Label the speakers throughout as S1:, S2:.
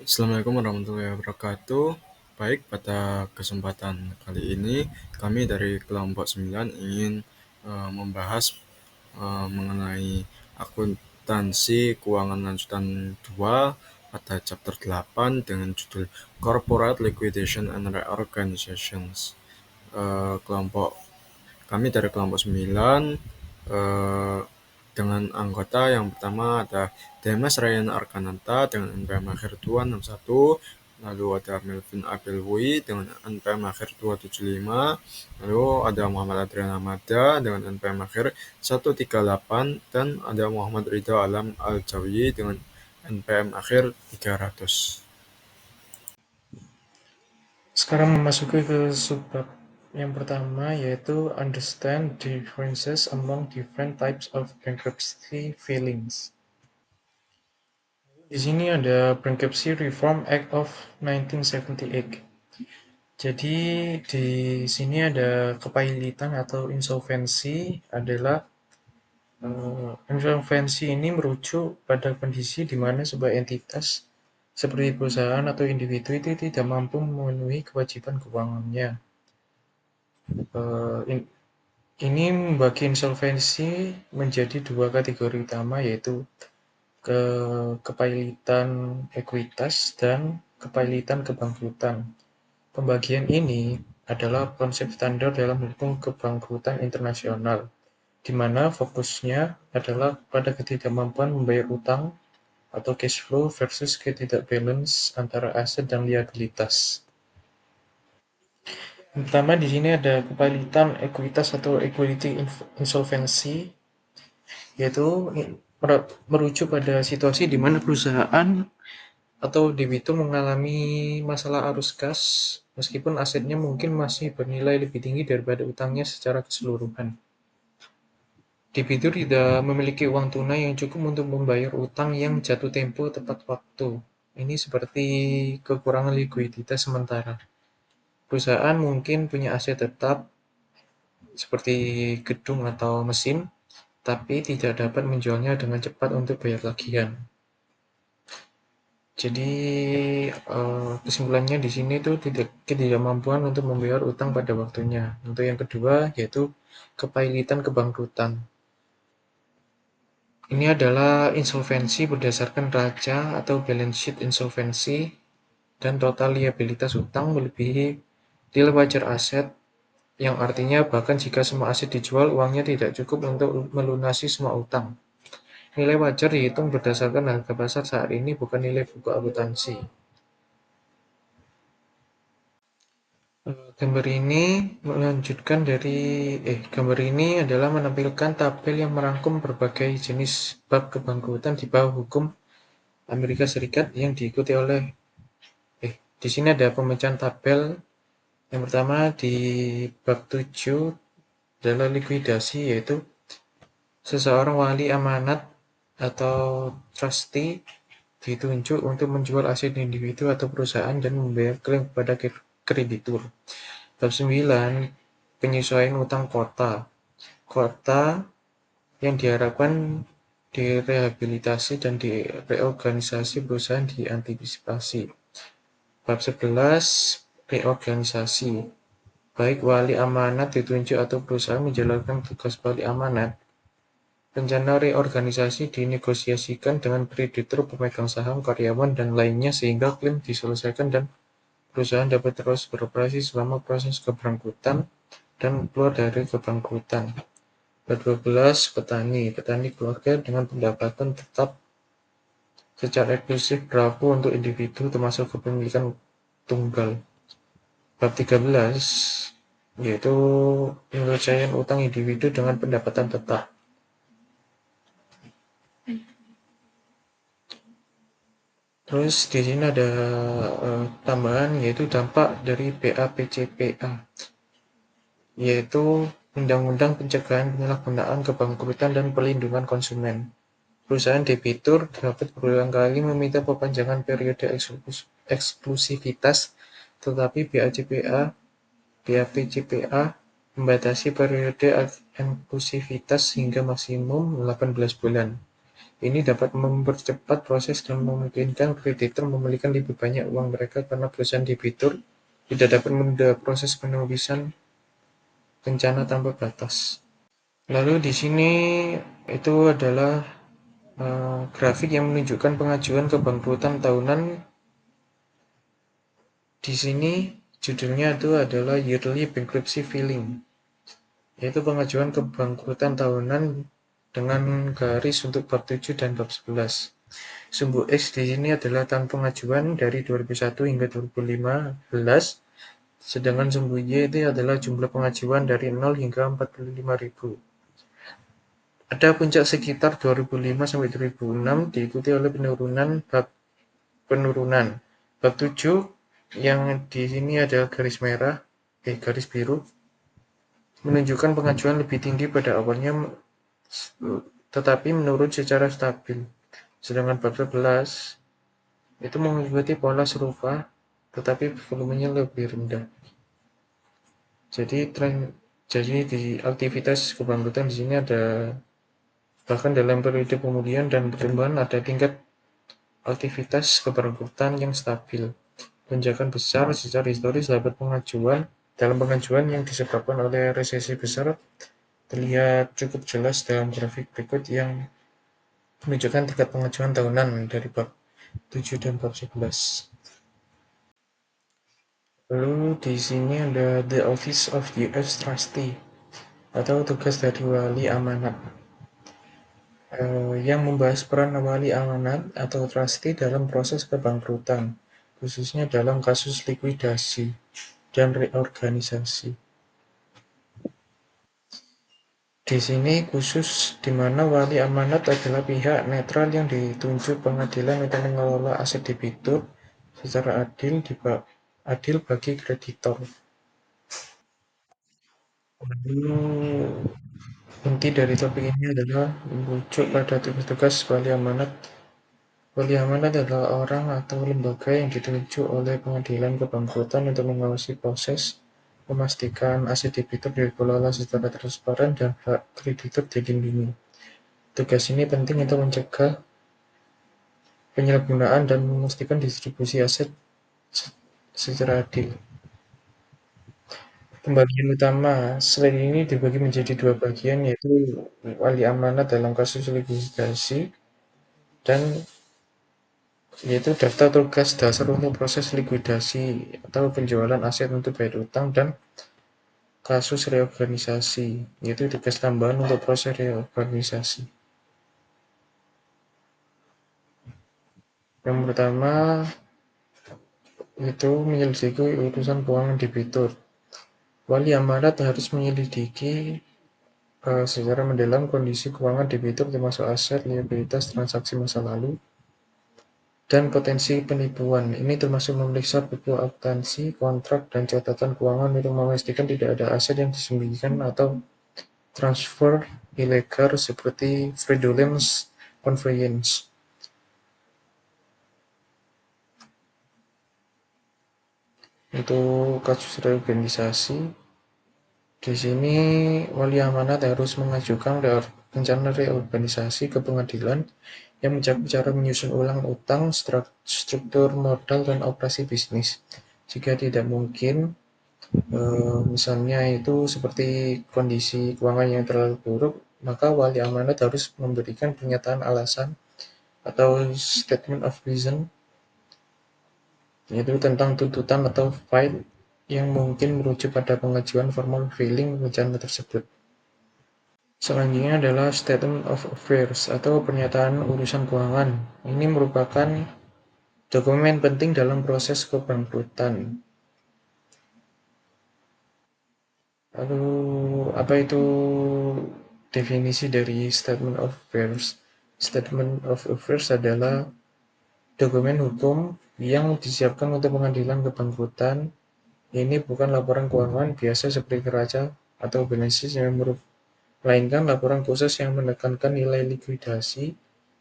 S1: Assalamualaikum warahmatullahi wabarakatuh. Baik, pada kesempatan kali ini kami dari kelompok 9 ingin membahas mengenai akuntansi keuangan lanjutan 2 pada chapter 8 dengan judul Corporate Liquidation and Reorganizations. Kelompok Kami dari kelompok 9 eh, dengan anggota yang pertama ada Demas Ryan Arkananta dengan NPM akhir 261, lalu ada Melvin Abelwi dengan NPM akhir 275, lalu ada Muhammad Adrian Amada dengan NPM akhir 138, dan ada Muhammad Ridho Alam Al-Jawi dengan NPM akhir 300.
S2: Sekarang memasuki ke subbab yang pertama, yaitu understand differences among different types of bankruptcy filings. Di sini ada Bankruptcy Reform Act of 1978. Jadi di sini ada kepailitan atau insolvensi adalah insolvensi ini merujuk pada kondisi di mana sebuah entitas seperti perusahaan atau individu itu tidak mampu memenuhi kewajiban keuangannya. Eh, Ini membagi insolvensi menjadi dua kategori utama, yaitu kepailitan ekuitas dan kepailitan kebangkrutan. Pembagian ini adalah konsep standar dalam hukum kebangkrutan internasional, di mana fokusnya adalah pada ketidakmampuan membayar utang atau cash flow versus ketidakbalance antara aset dan liabilitas. Pertama, di sini ada kepailitan ekuitas atau equity insolvency, yaitu merujuk pada situasi di mana perusahaan atau debitur mengalami masalah arus kas meskipun asetnya mungkin masih bernilai lebih tinggi daripada utangnya secara keseluruhan. Debitur tidak memiliki uang tunai yang cukup untuk membayar utang yang jatuh tempo tepat waktu. Ini seperti kekurangan likuiditas sementara. Perusahaan mungkin punya aset tetap seperti gedung atau mesin, tapi tidak dapat menjualnya dengan cepat untuk bayar tagihan. Jadi kesimpulannya di sini tuh ketidakmampuan untuk membayar utang pada waktunya. Untuk yang kedua yaitu kepailitan kebangkrutan. Ini adalah insolvensi berdasarkan raca atau balance sheet insolvensi dan total liabilitas utang melebihi nilai wajar aset, yang artinya bahkan jika semua aset dijual, uangnya tidak cukup untuk melunasi semua utang. Nilai wajar dihitung berdasarkan harga pasar saat ini, bukan nilai buku akuntansi. Gambar ini adalah menampilkan tabel yang merangkum berbagai jenis bab kebangkrutan di bawah hukum Amerika Serikat yang diikuti oleh di sini ada pemecahan tabel. Yang pertama di bab 7 adalah likuidasi, yaitu seseorang wali amanat atau trustee ditunjuk untuk menjual aset individu atau perusahaan dan membayar klaim kepada kreditur. Bab 9, penyesuaian utang kota. Kota yang diharapkan direhabilitasi dan direorganisasi perusahaan diantisipasi. Bab 11, reorganisasi. Baik wali amanat ditunjuk atau perusahaan menjalankan tugas wali amanat, rencana reorganisasi dinegosiasikan dengan kreditur, pemegang saham, karyawan, dan lainnya sehingga klaim diselesaikan dan perusahaan dapat terus beroperasi selama proses kebangkrutan dan keluar dari kebangkrutan. Bab 12, petani. Petani keluarga dengan pendapatan tetap secara eksklusif berlaku untuk individu termasuk kepemilikan tunggal. Bab 13, yaitu penyelesaian utang individu dengan pendapatan tetap. Terus di sini ada tambahan, yaitu dampak dari BAPCPA, yaitu Undang-Undang Pencegahan Penyalahgunaan Kebangkrutan dan Perlindungan Konsumen. Perusahaan debitur dapat berulang kali meminta perpanjangan periode eksklusivitas, tetapi BAPCPA membatasi periode eksklusivitas hingga maksimum 18 bulan. Ini dapat mempercepat proses dan memungkinkan kreditur memiliki lebih banyak uang mereka karena perusahaan debitur tidak dapat menunda proses penulisan rencana tanpa batas. Lalu di sini itu adalah grafik yang menunjukkan pengajuan kebangkrutan tahunan. Di sini judulnya itu adalah Yearly Bankruptcy Filing, yaitu pengajuan kebangkrutan tahunan dengan garis untuk bab 7 dan bab 11. Sumbu X di sini adalah tahun pengajuan dari 2001 hingga 2015, sedangkan sumbu Y itu adalah jumlah pengajuan dari 0 hingga 45.000. Ada puncak sekitar 2005 sampai 2006 diikuti oleh penurunan. Bab 7 yang di sini ada garis biru menunjukkan pengajuan lebih tinggi pada awalnya tetapi menurun secara stabil. Sedangkan bab 11 itu mengikuti pola serupa tetapi volumenya lebih rendah. Jadi di aktivitas kebangkrutan di sini ada bahkan dalam periode pemulihan dan pertumbuhan ada tingkat aktivitas kebangkrutan yang stabil. Lonjakan besar secara historis dalam pengajuan yang disebabkan oleh resesi besar terlihat cukup jelas dalam grafik berikut yang menunjukkan tingkat pengajuan tahunan dari bab 7 dan bab 11. Lalu di sini ada The Office of US Trustee atau tugas dari wali amanat yang membahas peran wali amanat atau trustee dalam proses kebangkrutan, khususnya dalam kasus likuidasi dan reorganisasi. Di sini khusus di mana wali amanat adalah pihak netral yang ditunjuk pengadilan untuk mengelola aset debitur secara adil bagi kreditor. Lalu inti dari topik ini adalah merujuk pada tugas-tugas wali amanat. Wali amanat adalah orang atau lembaga yang ditunjuk oleh pengadilan kebangkrutan untuk mengawasi proses, memastikan aset debitur dikelola secara transparan dan hak kreditur dilindungi. Tugas ini penting untuk mencegah penyalahgunaan dan memastikan distribusi aset secara adil. Pembagian utama slide ini dibagi menjadi dua bagian, yaitu wali amanat dalam kasus likuidasi dan yaitu daftar tugas dasar untuk proses likuidasi atau penjualan aset untuk bayar utang, dan kasus reorganisasi, yaitu tugas tambahan untuk proses reorganisasi. Yang pertama itu menyelidiki urusan keuangan debitur. Wali amanat harus menyelidiki secara mendalam kondisi keuangan debitur termasuk aset, liabilitas, transaksi masa lalu, dan potensi penipuan. Ini termasuk memeriksa buku akuntansi, kontrak, dan catatan keuangan untuk memastikan tidak ada aset yang disembunyikan atau transfer ilegal seperti fraudulent conveyance. Untuk kasus reorganisasi, di sini wali amanat harus mengajukan rencana reorganisasi ke pengadilan yang mencakup cara menyusun ulang utang, struktur modal, dan operasi bisnis. Jika tidak mungkin, misalnya itu seperti kondisi keuangan yang terlalu buruk, maka wali amanat harus memberikan pernyataan alasan atau statement of reason, yaitu tentang tuntutan atau file yang mungkin merujuk pada pengajuan formal filing rencana tersebut. Selanjutnya adalah Statement of Affairs atau pernyataan urusan keuangan. Ini merupakan dokumen penting dalam proses kebangkrutan. Lalu, apa itu definisi dari Statement of Affairs? Statement of Affairs adalah dokumen hukum yang disiapkan untuk pengadilan kebangkrutan. Ini bukan laporan keuangan biasa seperti neraca atau balance sheet yang melainkan laporan khusus yang menekankan nilai likuidasi,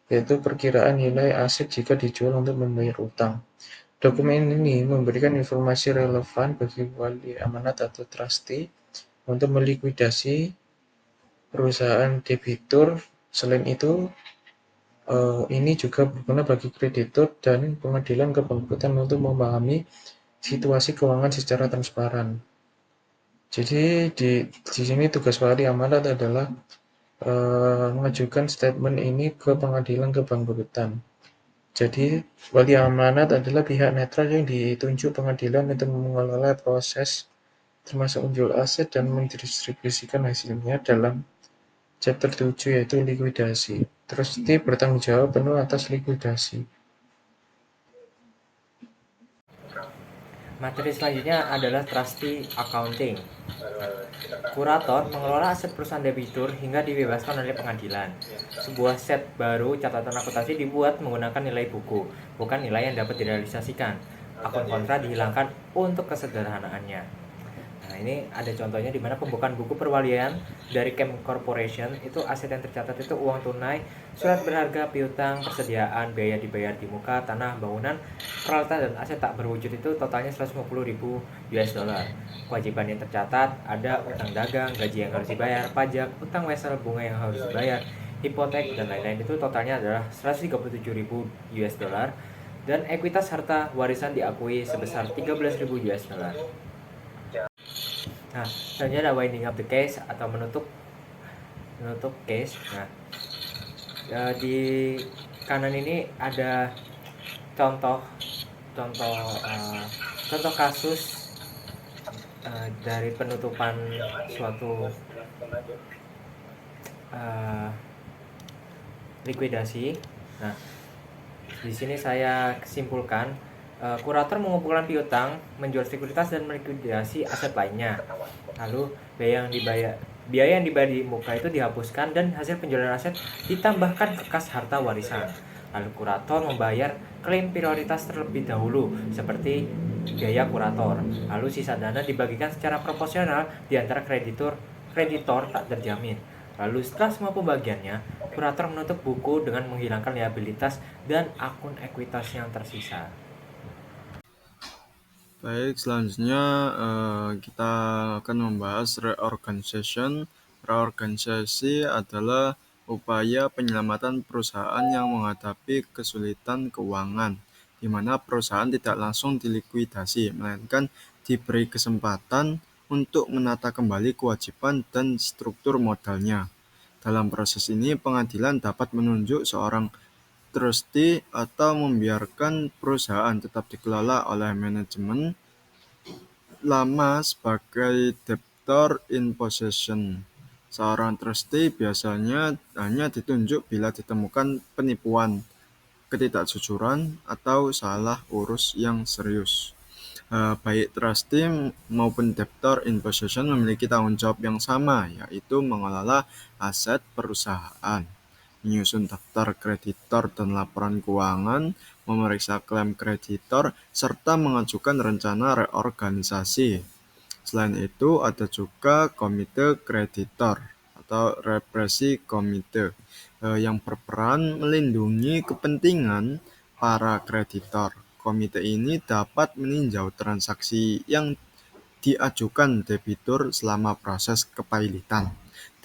S2: yaitu perkiraan nilai aset jika dijual untuk membayar utang. Dokumen ini memberikan informasi relevan bagi wali amanat atau trustee untuk melikuidasi perusahaan debitur. Selain itu, Ini juga berguna bagi kreditur dan pengadilan kebangkrutan untuk memahami situasi keuangan secara transparan. Jadi di sini tugas wali amanat adalah mengajukan statement ini ke pengadilan kebangkrutan. Jadi wali amanat adalah pihak netral yang ditunjuk pengadilan untuk mengelola proses termasuk menjual aset dan mendistribusikan hasilnya dalam chapter 7 yaitu likuidasi. Trustee bertanggung jawab penuh atas likuidasi.
S3: Materi selanjutnya adalah trustee accounting. Nah, kurator mengelola aset perusahaan debitur hingga dibebaskan oleh pengadilan. Sebuah set baru catatan akuntansi dibuat menggunakan nilai buku, bukan nilai yang dapat direalisasikan. Akun kontra dihilangkan untuk kesederhanaannya. Nah, ini ada contohnya di mana pembukaan buku perwalian dari Camp Corporation itu aset yang tercatat itu uang tunai, surat berharga, piutang, persediaan, biaya dibayar di muka, tanah, bangunan, peralatan dan aset tak berwujud itu totalnya 150.000 US dollar. Kewajiban yang tercatat ada utang dagang, gaji yang harus dibayar, pajak, utang wesel, bunga yang harus dibayar, hipotek dan lain-lain itu totalnya adalah 137.000 US dollar dan ekuitas harta warisan diakui sebesar 13.000 US dollar. Nah, selanjutnya ada winding up the case atau menutup case. Nah, di kanan ini ada contoh contoh contoh kasus dari penutupan suatu likuidasi. Nah, di sini saya simpulkan kurator mengumpulkan piutang, menjual sekuritas dan melikuidasi aset lainnya. Lalu biaya yang dibayar di muka itu dihapuskan dan hasil penjualan aset ditambahkan ke kas harta warisan. Lalu kurator membayar klaim prioritas terlebih dahulu seperti biaya kurator. Lalu sisa dana dibagikan secara proporsional di antara kreditor tak terjamin. Lalu setelah semua pembagiannya, kurator menutup buku dengan menghilangkan liabilitas dan akun ekuitas yang tersisa.
S1: Baik, selanjutnya kita akan membahas reorganization. Reorganisasi adalah upaya penyelamatan perusahaan yang menghadapi kesulitan keuangan, di mana perusahaan tidak langsung dilikuidasi, melainkan diberi kesempatan untuk menata kembali kewajiban dan struktur modalnya. Dalam proses ini, pengadilan dapat menunjuk seorang trustee atau membiarkan perusahaan tetap dikelola oleh manajemen lama sebagai debtor in possession. Seorang trustee biasanya hanya ditunjuk bila ditemukan penipuan, ketidakjujuran, atau salah urus yang serius. Baik trustee maupun debtor in possession memiliki tanggung jawab yang sama, yaitu mengelola aset perusahaan, menyusun daftar kreditor dan laporan keuangan, memeriksa klaim kreditor, serta mengajukan rencana reorganisasi. Selain itu, ada juga komite kreditor atau represi komite yang berperan melindungi kepentingan para kreditor. Komite ini dapat meninjau transaksi yang diajukan debitur selama proses kepailitan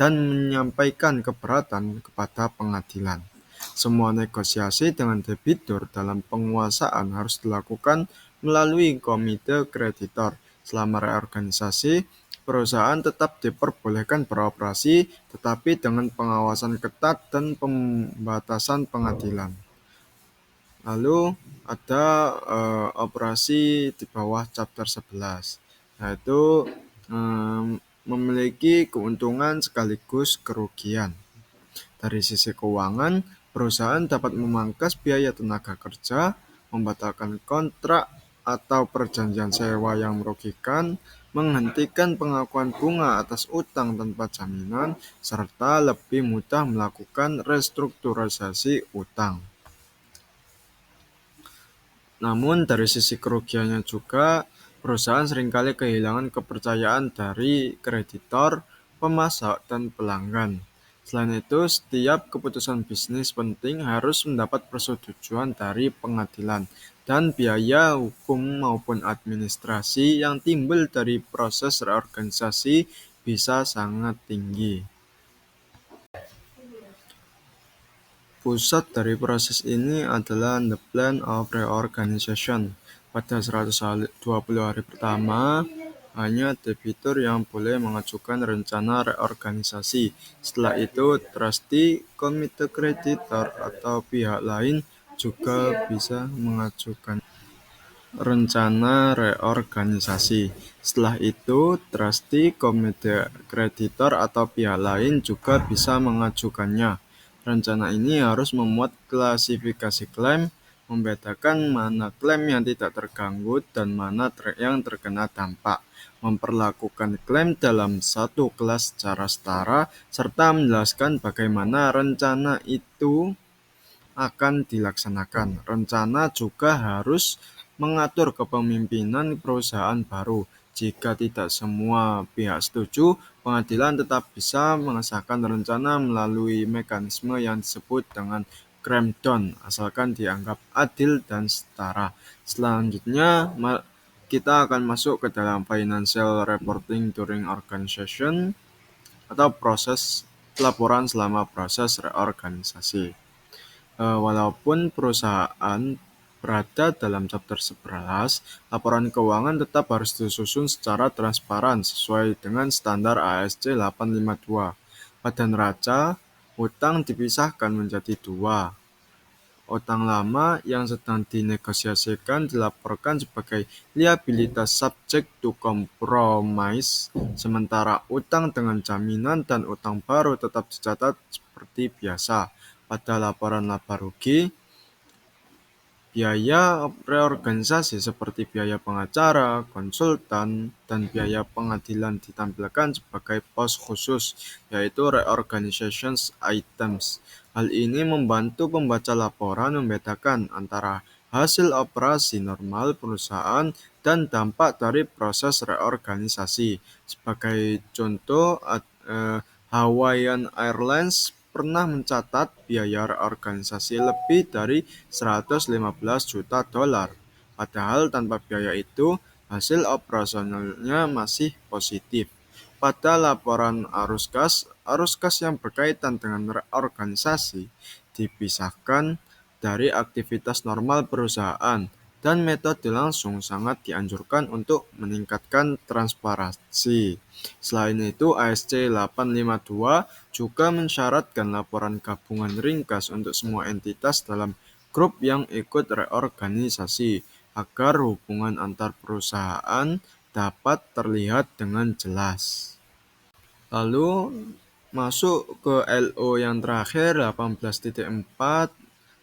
S1: dan menyampaikan keberatan kepada pengadilan. Semua negosiasi dengan debitur dalam penguasaan harus dilakukan melalui komite kreditor. Selama reorganisasi, perusahaan tetap diperbolehkan beroperasi, tetapi dengan pengawasan ketat dan pembatasan pengadilan. Lalu ada operasi di bawah chapter 11, yaitu memiliki keuntungan sekaligus kerugian. Dari sisi keuangan, perusahaan dapat memangkas biaya tenaga kerja, membatalkan kontrak atau perjanjian sewa yang merugikan, menghentikan pengakuan bunga atas utang tanpa jaminan, serta lebih mudah melakukan restrukturisasi utang. Namun dari sisi kerugiannya juga, perusahaan seringkali kehilangan kepercayaan dari kreditor, pemasok, dan pelanggan. Selain itu, setiap keputusan bisnis penting harus mendapat persetujuan dari pengadilan, dan biaya hukum maupun administrasi yang timbul dari proses reorganisasi bisa sangat tinggi. Pusat dari proses ini adalah The Plan of Reorganization. Pada 120 hari pertama, hanya debitur yang boleh mengajukan rencana reorganisasi. Setelah itu, trustee, komite kreditor, atau pihak lain juga bisa mengajukan rencana reorganisasi. Setelah itu, trustee, komite kreditor, atau pihak lain juga bisa mengajukannya. Rencana ini harus memuat klasifikasi klaim, membedakan mana klaim yang tidak terganggu dan mana yang terkena dampak, memperlakukan klaim dalam satu kelas secara setara, serta menjelaskan bagaimana rencana itu akan dilaksanakan. Rencana juga harus mengatur kepemimpinan perusahaan baru. Jika tidak semua pihak setuju, pengadilan tetap bisa mengesahkan rencana melalui mekanisme yang disebut dengan cramdown, asalkan dianggap adil dan setara. Selanjutnya, kita akan masuk ke dalam financial reporting during organization atau proses laporan selama proses reorganisasi. Walaupun perusahaan berada dalam chapter 11, laporan keuangan tetap harus disusun secara transparan sesuai dengan standar ASC 852. Pada neraca, utang dipisahkan menjadi dua. Utang lama yang sedang dinegosiasikan dilaporkan sebagai liabilitas subject to compromise, sementara utang dengan jaminan dan utang baru tetap dicatat seperti biasa. Pada laporan laba rugi, biaya reorganisasi seperti biaya pengacara, konsultan, dan biaya pengadilan ditampilkan sebagai pos khusus, yaitu reorganization items. Hal ini membantu pembaca laporan membedakan antara hasil operasi normal perusahaan dan dampak dari proses reorganisasi. Sebagai contoh, Hawaiian Airlines pernah mencatat biaya reorganisasi lebih dari 115 juta dolar. Padahal tanpa biaya itu, hasil operasionalnya masih positif. Pada laporan arus kas yang berkaitan dengan reorganisasi dipisahkan dari aktivitas normal perusahaan, dan metode langsung sangat dianjurkan untuk meningkatkan transparansi. Selain itu, ASC 852 juga mensyaratkan laporan gabungan ringkas untuk semua entitas dalam grup yang ikut reorganisasi, agar hubungan antar perusahaan dapat terlihat dengan jelas. Lalu masuk ke LO yang terakhir 18.4,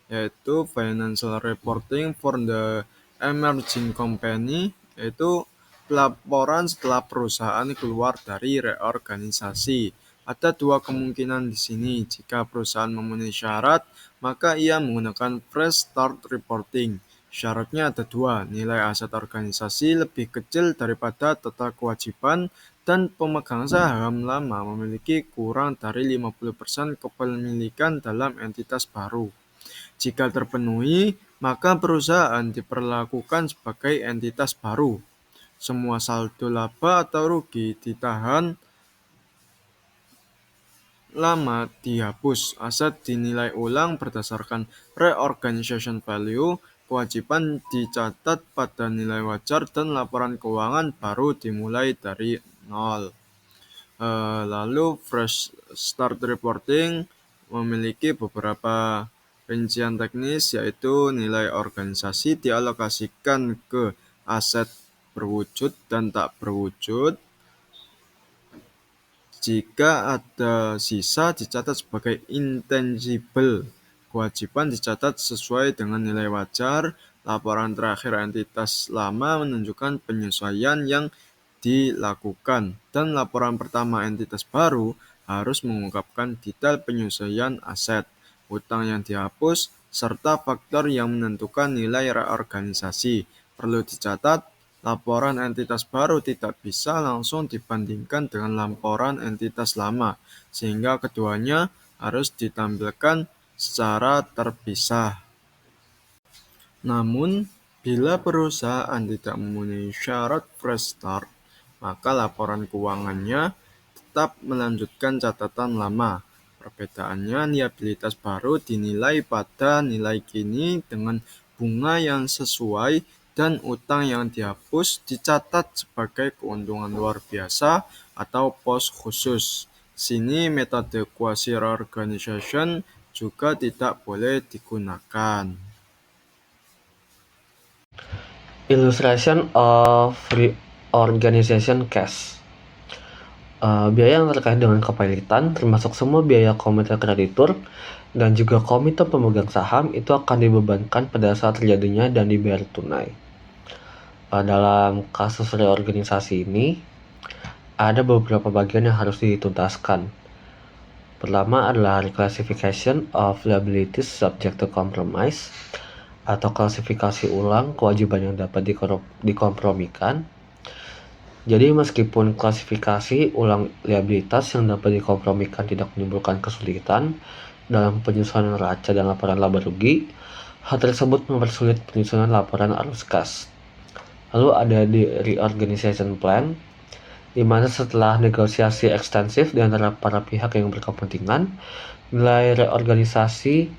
S1: yaitu Financial Reporting for the Emerging Company, yaitu laporan setelah perusahaan keluar dari reorganisasi. Ada dua kemungkinan di sini. Jika perusahaan memenuhi syarat, maka ia menggunakan fresh start reporting. Syaratnya ada dua, nilai aset organisasi lebih kecil daripada total kewajiban, dan pemegang saham lama memiliki kurang dari 50% kepemilikan dalam entitas baru. Jika terpenuhi, maka perusahaan diperlakukan sebagai entitas baru. Semua saldo laba atau rugi ditahan lama dihapus, aset dinilai ulang berdasarkan reorganization value, kewajiban dicatat pada nilai wajar, dan laporan keuangan baru dimulai dari nol. Lalu fresh start reporting memiliki beberapa rincian teknis, yaitu nilai organisasi dialokasikan ke aset berwujud dan tak berwujud. Jika ada sisa, dicatat sebagai intangible. Kewajiban dicatat sesuai dengan nilai wajar. Laporan terakhir entitas lama menunjukkan penyesuaian yang dilakukan, dan laporan pertama entitas baru harus mengungkapkan detail penyesuaian aset, utang yang dihapus, serta faktor yang menentukan nilai reorganisasi. Perlu dicatat, laporan entitas baru tidak bisa langsung dibandingkan dengan laporan entitas lama, sehingga keduanya harus ditampilkan secara terpisah. Namun, bila perusahaan tidak memenuhi syarat fresh start, maka laporan keuangannya tetap melanjutkan catatan lama. Perbedaannya, liabilitas baru dinilai pada nilai kini dengan bunga yang sesuai dan utang yang dihapus dicatat sebagai keuntungan luar biasa atau pos khusus. Sini metode quasi reorganization juga tidak boleh digunakan.
S4: Illustration of reorganization case. Biaya yang terkait dengan kepilitan, termasuk semua biaya komite kreditur dan juga komite pemegang saham, itu akan dibebankan pada saat terjadinya dan dibayar tunai. Dalam kasus reorganisasi ini, ada beberapa bagian yang harus dituntaskan. Pertama adalah reclassification of liabilities subject to compromise, atau klasifikasi ulang kewajiban yang dapat dikompromikan. Jadi meskipun klasifikasi ulang liabilitas yang dapat dikompromikan tidak menimbulkan kesulitan dalam penyusunan neraca dan laporan laba rugi, hal tersebut mempersulit penyusunan laporan arus kas. Lalu ada di reorganization plan, di mana setelah negosiasi ekstensif di antara para pihak yang berkepentingan, nilai reorganisasi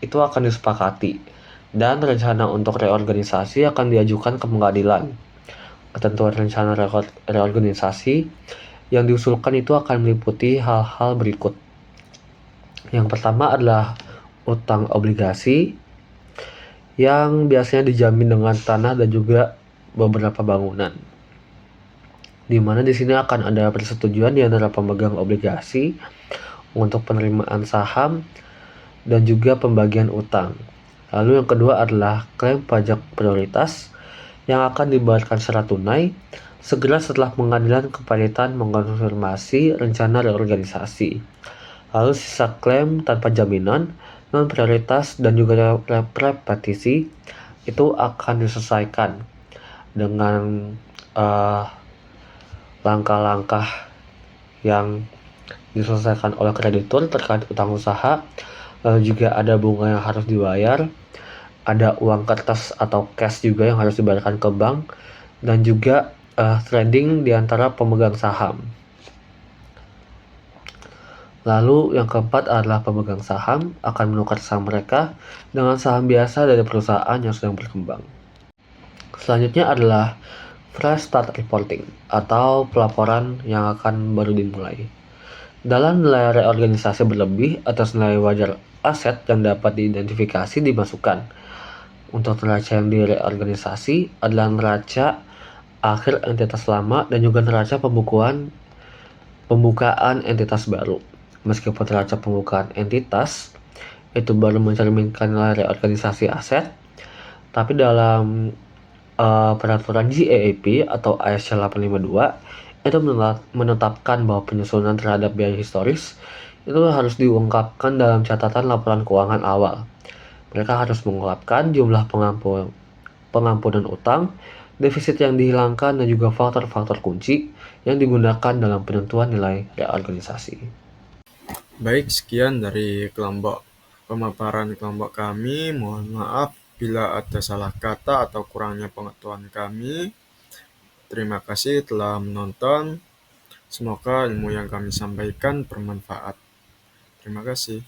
S4: itu akan disepakati dan rencana untuk reorganisasi akan diajukan ke pengadilan. Ketentuan rencana reorganisasi yang diusulkan itu akan meliputi hal-hal berikut. Yang pertama adalah utang obligasi yang biasanya dijamin dengan tanah dan juga beberapa bangunan. Di mana di sini akan ada persetujuan di antara pemegang obligasi untuk penerimaan saham dan juga pembagian utang. Lalu yang kedua adalah klaim pajak prioritas yang akan dibayarkan secara tunai segera setelah pengadilan kepanitan mengkonfirmasi rencana reorganisasi. Lalu sisa klaim tanpa jaminan, non prioritas dan juga repetisi itu akan diselesaikan dengan langkah-langkah yang diselesaikan oleh kreditur terkait utang usaha. Lalu juga ada bunga yang harus dibayar, ada uang kertas atau cash juga yang harus dibayarkan ke bank, dan juga trading di antara pemegang saham. Lalu yang keempat adalah pemegang saham akan menukar saham mereka dengan saham biasa dari perusahaan yang sedang berkembang. Selanjutnya adalah fresh start reporting atau pelaporan yang akan baru dimulai. Dalam nilai reorganisasi berlebih atas nilai wajar aset yang dapat diidentifikasi dimasukkan. Untuk neraca yang direorganisasi adalah neraca akhir entitas lama dan juga neraca pembukaan entitas baru. Meskipun neraca pembukaan entitas itu baru mencerminkan nilai reorganisasi aset, tapi dalam peraturan GAAP atau ASC 852 itu menetapkan bahwa penyusunan terhadap biaya historis itu harus diungkapkan dalam catatan laporan keuangan awal. Mereka harus mengungkapkan jumlah pengampunan utang, defisit yang dihilangkan, dan juga faktor-faktor kunci yang digunakan dalam penentuan nilai reorganisasi.
S1: Baik, sekian dari pemaparan kelompok kami. Mohon maaf bila ada salah kata atau kurangnya pengetahuan kami. Terima kasih telah menonton. Semoga ilmu yang kami sampaikan bermanfaat. Terima kasih.